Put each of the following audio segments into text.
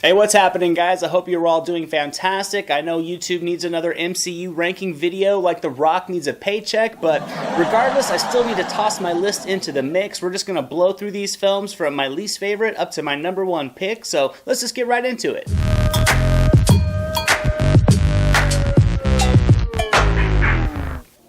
Hey, what's happening, guys? I hope you're all doing fantastic. I know YouTube needs another MCU ranking video like The Rock needs a paycheck, but regardless, I still need to toss my list into the mix. We're just going to blow through these films from my least favorite up to my number one pick, so let's just get right into it.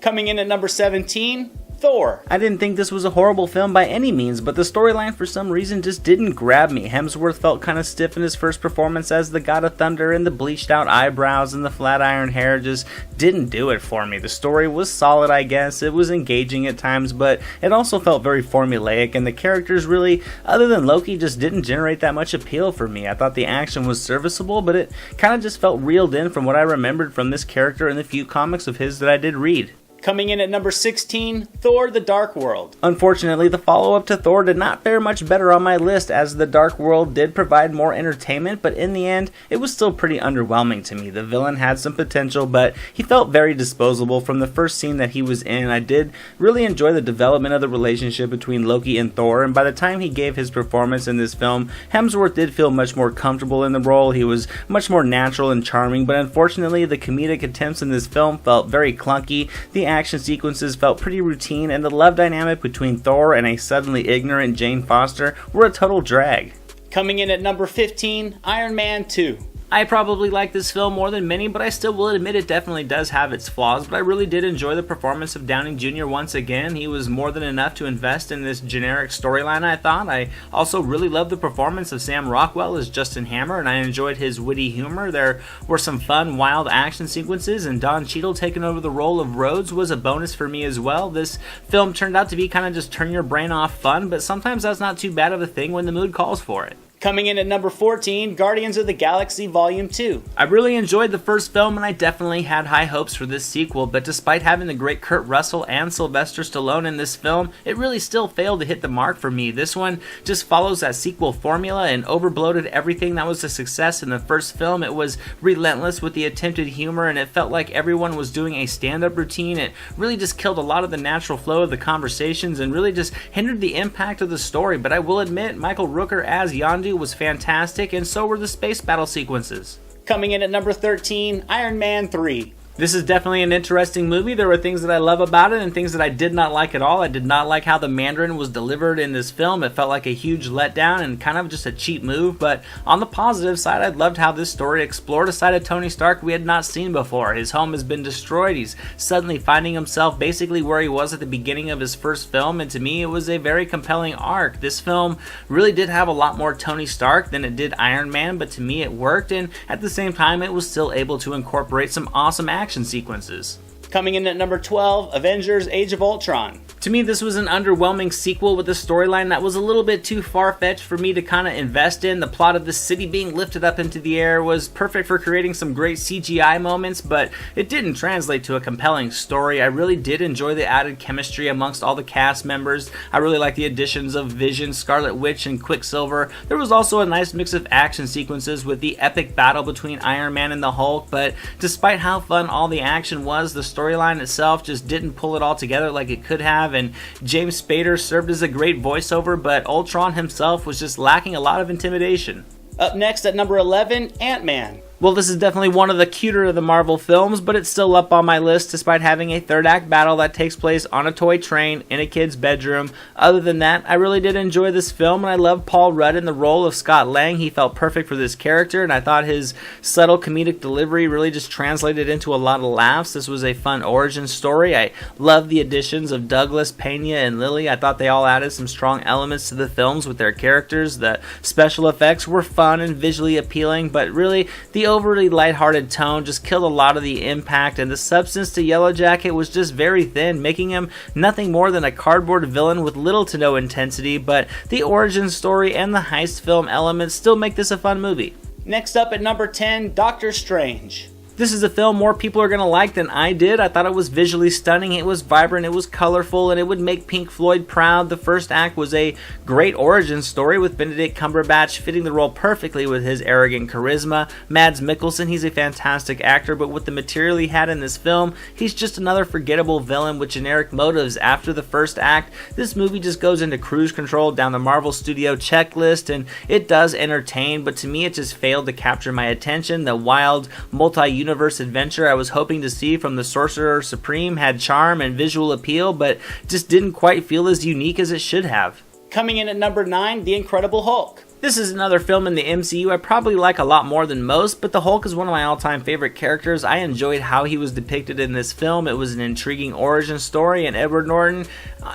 Coming in at number 17, Thor. I didn't think this was a horrible film by any means, but the storyline for some reason just didn't grab me. Hemsworth felt kind of stiff in his first performance as the God of Thunder, and the bleached out eyebrows and the flat iron hair just didn't do it for me. The story was solid, I guess. It was engaging at times, but it also felt very formulaic, and the characters really, other than Loki, just didn't generate that much appeal for me. I thought the action was serviceable, but it kind of just felt reeled in from what I remembered from this character in the few comics of his that I did read. Coming in at number 16, Thor: The Dark World. Unfortunately, the follow-up to Thor did not fare much better on my list, as The Dark World did provide more entertainment, but in the end, it was still pretty underwhelming to me. The villain had some potential, but he felt very disposable from the first scene that he was in. I did really enjoy the development of the relationship between Loki and Thor, and by the time he gave his performance in this film, Hemsworth did feel much more comfortable in the role. He was much more natural and charming, but unfortunately, the comedic attempts in this film felt very clunky. The action sequences felt pretty routine, and the love dynamic between Thor and a suddenly ignorant Jane Foster were a total drag. Coming in at number 15, Iron Man 2. I probably like this film more than many, but I still will admit it definitely does have its flaws, but I really did enjoy the performance of Downey Jr. once again. He was more than enough to invest in this generic storyline, I thought. I also really loved the performance of Sam Rockwell as Justin Hammer, and I enjoyed his witty humor. There were some fun, wild action sequences, and Don Cheadle taking over the role of Rhodes was a bonus for me as well. This film turned out to be kind of just turn your brain off fun, but sometimes that's not too bad of a thing when the mood calls for it. Coming in at number 14, Guardians of the Galaxy Volume 2. I really enjoyed the first film, and I definitely had high hopes for this sequel, but despite having the great Kurt Russell and Sylvester Stallone in this film, it really still failed to hit the mark for me. This one just follows that sequel formula and overbloated everything that was a success in the first film. It was relentless with the attempted humor, and it felt like everyone was doing a stand-up routine. It really just killed a lot of the natural flow of the conversations and really just hindered the impact of the story, but I will admit, Michael Rooker as Yondu was fantastic, and so were the space battle sequences. Coming in at number 13, Iron Man 3. This is definitely an interesting movie. There were things that I love about it and things that I did not like at all. I did not like how the Mandarin was delivered in this film. It felt like a huge letdown and kind of just a cheap move, but on the positive side, I loved how this story explored a side of Tony Stark we had not seen before. His home has been destroyed. He's suddenly finding himself basically where he was at the beginning of his first film, and to me, it was a very compelling arc. This film really did have a lot more Tony Stark than it did Iron Man, but to me, it worked, and at the same time, it was still able to incorporate some awesome action sequences. Coming in at number 12, Avengers Age of Ultron. To me, this was an underwhelming sequel with a storyline that was a little bit too far-fetched for me to kind of invest in. The plot of the city being lifted up into the air was perfect for creating some great CGI moments, but it didn't translate to a compelling story. I really did enjoy the added chemistry amongst all the cast members. I really liked the additions of Vision, Scarlet Witch, and Quicksilver. There was also a nice mix of action sequences with the epic battle between Iron Man and the Hulk, but despite how fun all the action was, the storyline itself just didn't pull it all together like it could have, and James Spader served as a great voiceover, but Ultron himself was just lacking a lot of intimidation. Up next at number 11, Ant-Man. Well, this is definitely one of the cuter of the Marvel films, but it's still up on my list despite having a third act battle that takes place on a toy train in a kid's bedroom. Other than that, I really did enjoy this film, and I love Paul Rudd in the role of Scott Lang. He felt perfect for this character, and I thought his subtle comedic delivery really just translated into a lot of laughs. This was a fun origin story. I love the additions of Douglas, Pena, and Lily. I thought they all added some strong elements to the films with their characters. The special effects were fun and visually appealing, but really, the overly lighthearted tone just killed a lot of the impact, and the substance to Yellow Jacket was just very thin, making him nothing more than a cardboard villain with little to no intensity, but the origin story and the heist film elements still make this a fun movie. Next up at number 10, Doctor Strange. This is a film more people are going to like than I did. I thought it was visually stunning, it was vibrant, it was colorful, and it would make Pink Floyd proud. The first act was a great origin story with Benedict Cumberbatch fitting the role perfectly with his arrogant charisma. Mads Mikkelsen, he's a fantastic actor, but with the material he had in this film, he's just another forgettable villain with generic motives. After the first act, this movie just goes into cruise control down the Marvel Studio checklist, and it does entertain, but to me it just failed to capture my attention. The wild, multi-universe adventure I was hoping to see from the Sorcerer Supreme had charm and visual appeal, but just didn't quite feel as unique as it should have. Coming in at number 9, The Incredible Hulk. This is another film in the MCU I probably like a lot more than most, but the Hulk is one of my all-time favorite characters. I enjoyed how he was depicted in this film. It was an intriguing origin story, and Edward Norton,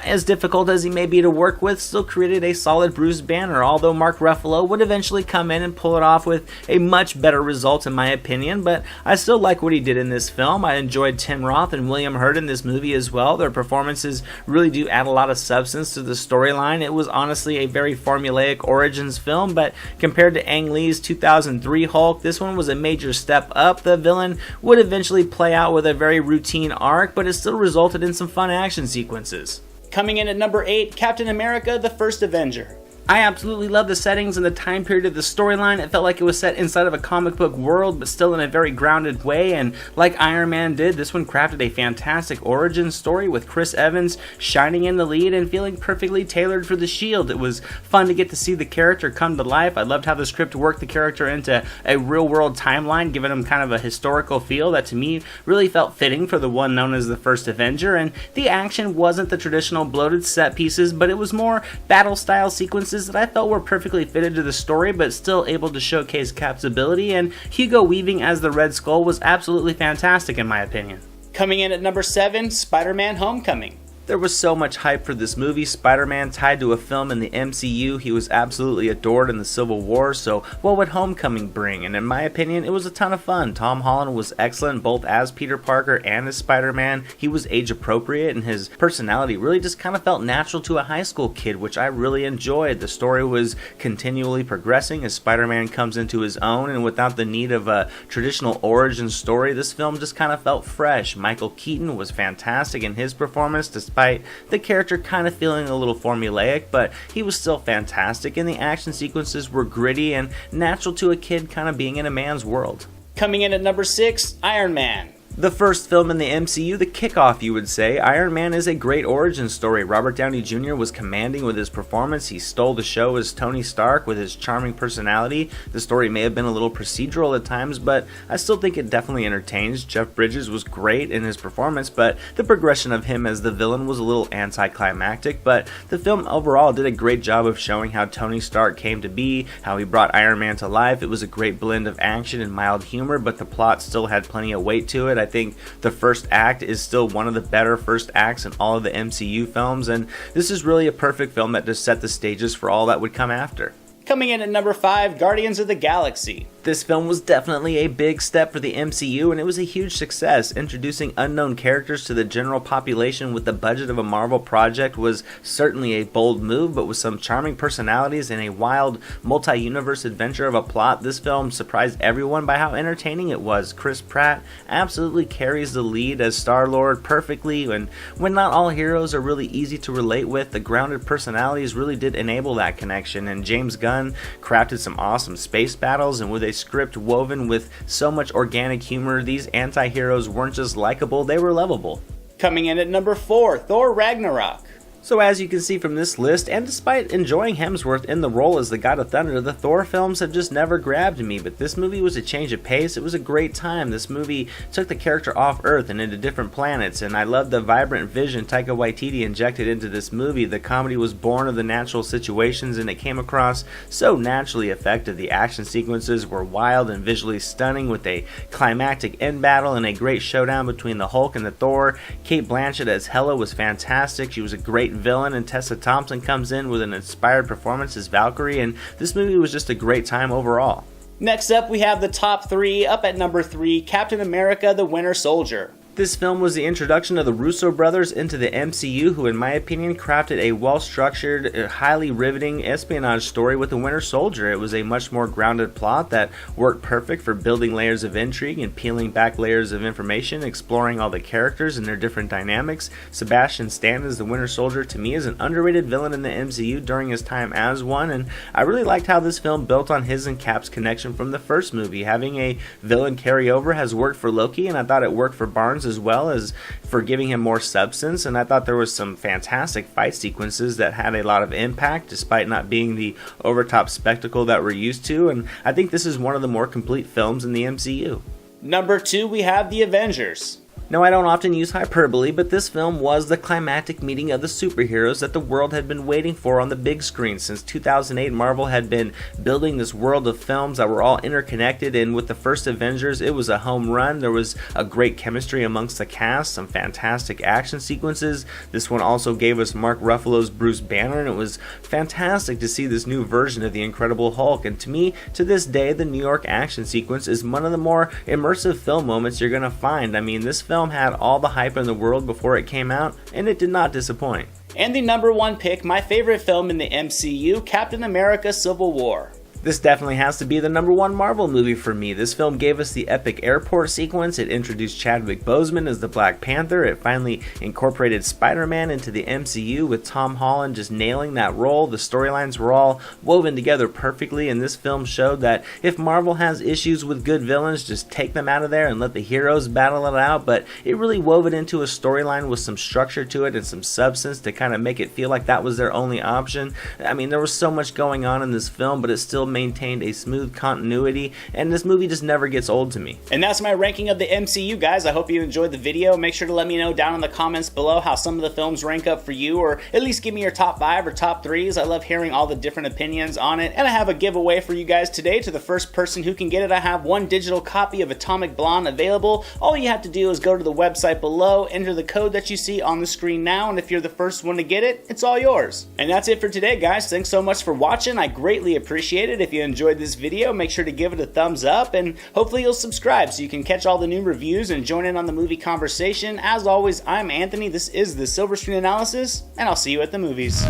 as difficult as he may be to work with, still created a solid Bruce Banner, although Mark Ruffalo would eventually come in and pull it off with a much better result in my opinion, but I still like what he did in this film. I enjoyed Tim Roth and William Hurt in this movie as well. Their performances really do add a lot of substance to the storyline. It was honestly a very formulaic origins film, but compared to Ang Lee's 2003 Hulk, this one was a major step up. The villain would eventually play out with a very routine arc, but it still resulted in some fun action sequences. Coming in at number 8, Captain America: The First Avenger. I absolutely love the settings and the time period of the storyline. It felt like it was set inside of a comic book world, but still in a very grounded way, and like Iron Man did, this one crafted a fantastic origin story with Chris Evans shining in the lead and feeling perfectly tailored for the Shield. It was fun to get to see the character come to life. I loved how the script worked the character into a real-world timeline, giving him kind of a historical feel that to me really felt fitting for the one known as the First Avenger, and the action wasn't the traditional bloated set pieces, but it was more battle-style sequences that I felt were perfectly fitted to the story, but still able to showcase Cap's ability, and Hugo Weaving as the Red Skull was absolutely fantastic in my opinion. Coming in at number 7, Spider-Man Homecoming. There was so much hype for this movie. Spider-Man tied to a film in the MCU. He was absolutely adored in the Civil War, so what would Homecoming bring? And in my opinion, it was a ton of fun. Tom Holland was excellent both as Peter Parker and as Spider-Man. He was age appropriate, and his personality really just kind of felt natural to a high school kid, which I really enjoyed. The story was continually progressing as Spider-Man comes into his own, and without the need of a traditional origin story, this film just kind of felt fresh. Michael Keaton was fantastic in his performance, despite the character kind of feeling a little formulaic, but he was still fantastic, and the action sequences were gritty and natural to a kid kind of being in a man's world. Coming in at number 6, Iron Man. The first film in the MCU, the kickoff you would say. Iron Man is a great origin story. Robert Downey Jr. was commanding with his performance. He stole the show as Tony Stark with his charming personality. The story may have been a little procedural at times, but I still think it definitely entertains. Jeff Bridges was great in his performance, but the progression of him as the villain was a little anticlimactic, but the film overall did a great job of showing how Tony Stark came to be, how he brought Iron Man to life. It was a great blend of action and mild humor, but the plot still had plenty of weight to it. I think the first act is still one of the better first acts in all of the MCU films, and this is really a perfect film that just set the stages for all that would come after. Coming in at number 5, Guardians of the Galaxy. This film was definitely a big step for the MCU, and it was a huge success. Introducing unknown characters to the general population with the budget of a Marvel project was certainly a bold move, but with some charming personalities and a wild multi-universe adventure of a plot, this film surprised everyone by how entertaining it was. Chris Pratt absolutely carries the lead as Star-Lord perfectly, and when not all heroes are really easy to relate with, the grounded personalities really did enable that connection, and James Gunn crafted some awesome space battles, and with a script woven with so much organic humor, these anti-heroes weren't just likable, they were lovable. Coming in at number 4, Thor Ragnarok. So as you can see from this list, and despite enjoying Hemsworth in the role as the God of Thunder, the Thor films have just never grabbed me, but this movie was a change of pace. It was a great time. This movie took the character off Earth and into different planets, and I loved the vibrant vision Taika Waititi injected into this movie. The comedy was born of the natural situations, and it came across so naturally effective. The action sequences were wild and visually stunning, with a climactic end battle and a great showdown between the Hulk and the Thor. Cate Blanchett as Hela was fantastic. She was a great villain, and Tessa Thompson comes in with an inspired performance as Valkyrie, and this movie was just a great time overall. Next up, we have the top 3. Up at number 3, Captain America: The Winter Soldier. This film was the introduction of the Russo brothers into the MCU, who in my opinion crafted a well-structured, highly riveting espionage story with the Winter Soldier. It was a much more grounded plot that worked perfect for building layers of intrigue and peeling back layers of information, exploring all the characters and their different dynamics. Sebastian Stan as the Winter Soldier to me is an underrated villain in the MCU during his time as one, and I really liked how this film built on his and Cap's connection from the first movie. Having a villain carry over has worked for Loki, and I thought it worked for Barnes as well, as for giving him more substance, and I thought there was some fantastic fight sequences that had a lot of impact despite not being the over-top spectacle that we're used to, and I think this is one of the more complete films in the MCU. Number 2, we have The Avengers. Now, I don't often use hyperbole, but this film was the climactic meeting of the superheroes that the world had been waiting for on the big screen. Since 2008, Marvel had been building this world of films that were all interconnected, and with the first Avengers, it was a home run. There was a great chemistry amongst the cast, some fantastic action sequences. This one also gave us Mark Ruffalo's Bruce Banner, and it was fantastic to see this new version of the Incredible Hulk. And to me, to this day, the New York action sequence is one of the more immersive film moments you're going to find. I mean, this film had all the hype in the world before it came out, and it did not disappoint. And the number 1 pick, my favorite film in the MCU, Captain America: Civil War. This definitely has to be the number 1 Marvel movie for me. This film gave us the epic airport sequence, it introduced Chadwick Boseman as the Black Panther, it finally incorporated Spider-Man into the MCU with Tom Holland just nailing that role. The storylines were all woven together perfectly, and this film showed that if Marvel has issues with good villains, just take them out of there and let the heroes battle it out, but it really wove it into a storyline with some structure to it and some substance to kind of make it feel like that was their only option. I mean, there was so much going on in this film, but it still maintained a smooth continuity, and this movie just never gets old to me. And that's my ranking of the MCU, guys. I hope you enjoyed the video. Make sure to let me know down in the comments below how some of the films rank up for you, or at least give me your top 5 or top 3s. I love hearing all the different opinions on it. And I have a giveaway for you guys today. To the first person who can get it, I have 1 digital copy of Atomic Blonde available. All you have to do is go to the website below, enter the code that you see on the screen now, and if you're the first one to get it, it's all yours. And that's it for today, guys. Thanks so much for watching. I greatly appreciate it. If you enjoyed this video, make sure to give it a thumbs up, and hopefully you'll subscribe so you can catch all the new reviews and join in on the movie conversation. As always, I'm Anthony, this is the Silver Screen Analysis, and I'll see you at the movies.